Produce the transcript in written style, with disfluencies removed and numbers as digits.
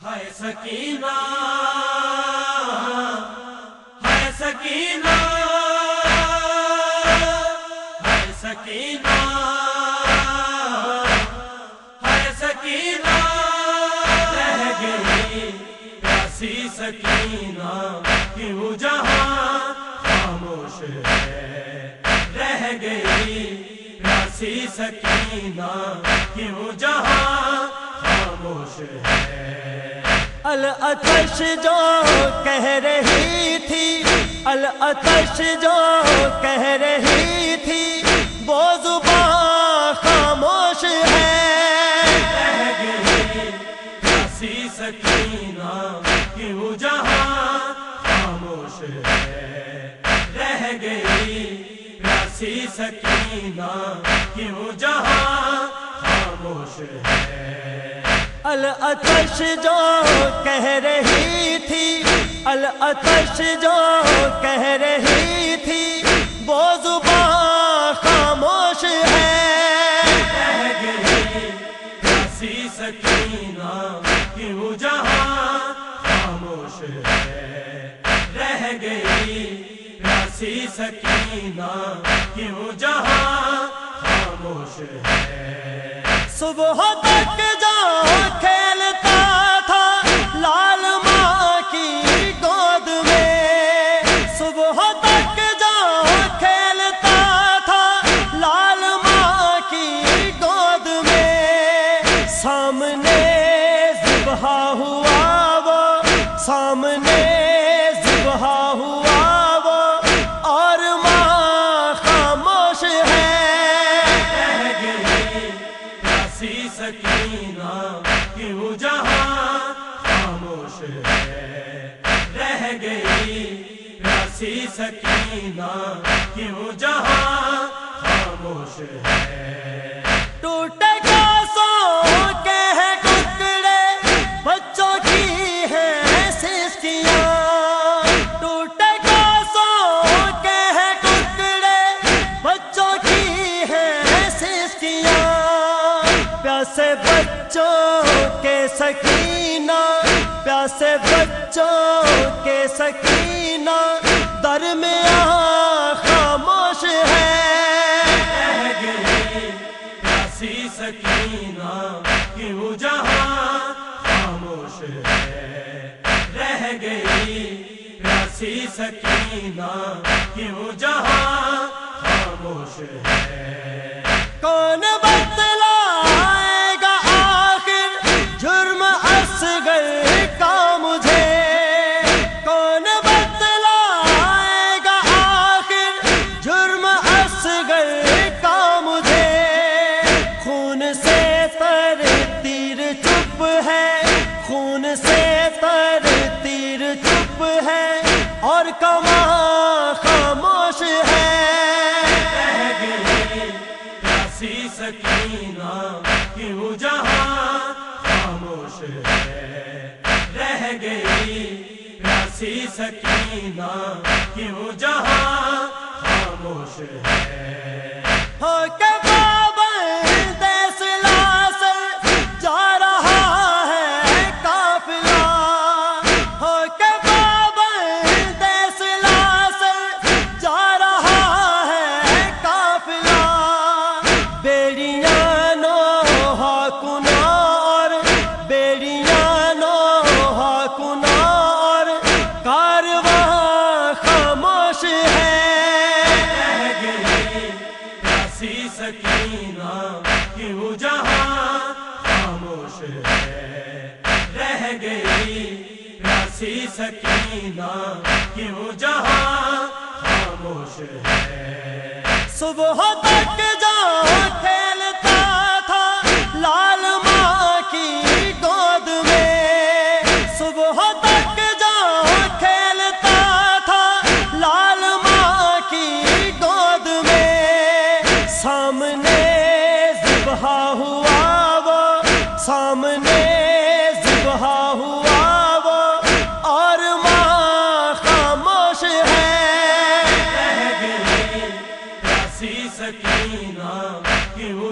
ہے سکینہ ہے سکینہ ہے سکینہ ہے سکینہ رہ گئی ایسی سکینہ کیوں جہاں خاموش ہے رہ گئی ایسی سکینہ کیوں جہاں خاموش ہے العطش جو کہہ رہی تھی العطش جو کہہ رہی تھی وہ زبان خاموش ہے رہ گئی ایسی سکینہ کیوں جہاں خاموش ہے رہ گئی ایسی سکینہ کیوں جہاں خاموش ہے العطش جو کہہ رہی تھی العطش جو کہہ رہی تھی وہ زبان خاموش ہے رہ گئی ایسی سکینہ کیوں جہاں خاموش ہے رہ گئی ایسی سکینہ کیوں جہاں خاموش ہے صبح تک جو کھیلتا تھا لال ماں کی گود میں صبح تک جو کھیلتا تھا لال ماں کی گود میں سامنے ذبح ہوا وہ سامنے ذبح ہوا وہ اور ماں خاموش ہے رہ گئی ایسی سکینہ کیوں جہاں خاموش ہے رہ گئی ایسی سکینہ کیوں جہاں خاموش ہے ٹوٹے گاسوں کے ہیں ٹکڑے بچوں کی ہیں سسکیاں ٹوٹے گاسوں کے ہیں ٹکڑے بچوں کی ہیں سسکیاں پیاسے بچوں کے سکینہ پیاسے بچوں کے سکینہ درمیان خاموش ہے رہ گئی ایسی سکینہ کیوں جہاں خاموش ہے رہ گئی ایسی سکینہ کیوں جہاں خاموش ہے کون بتلائے گا آخر جرم اصغر کا مجھے کون بتلائے گا آخر جرم اصغر کا مجھے خون سے تر تیر چپ ہے خون سے تر تیر چپ ہے اور کماں خاموش ہے رہ گئی ایسی سکینہ کیوں جہاں خاموش ہے رہ گئی ایسی سکینہ کیوں جہاں خاموش ہے ہو کے پابند سلاسل جا رہا ہے قافلہ ہو کے پابند سلاسل جا رہا ہے قافلہ بیڑیاں نوحہ کنار بیڑیاں نوحہ کنار کارواں خاموش ہے رہ گئی ایسی سکینہ کیوں جہاں خاموش ہے رہ گئی ایسی سکینہ کیوں جہاں خاموش ہے صبح تک جو کھیلتا تھا لال ماں کی گود میں صبح تک جو کھیلتا تھا لال ماں کی گود میں سامنے ذبح ہوا وہ سامنے ذبح ہوا وہ اور ماں خاموش ہے رہ گئی ایسی سکینہ کیوں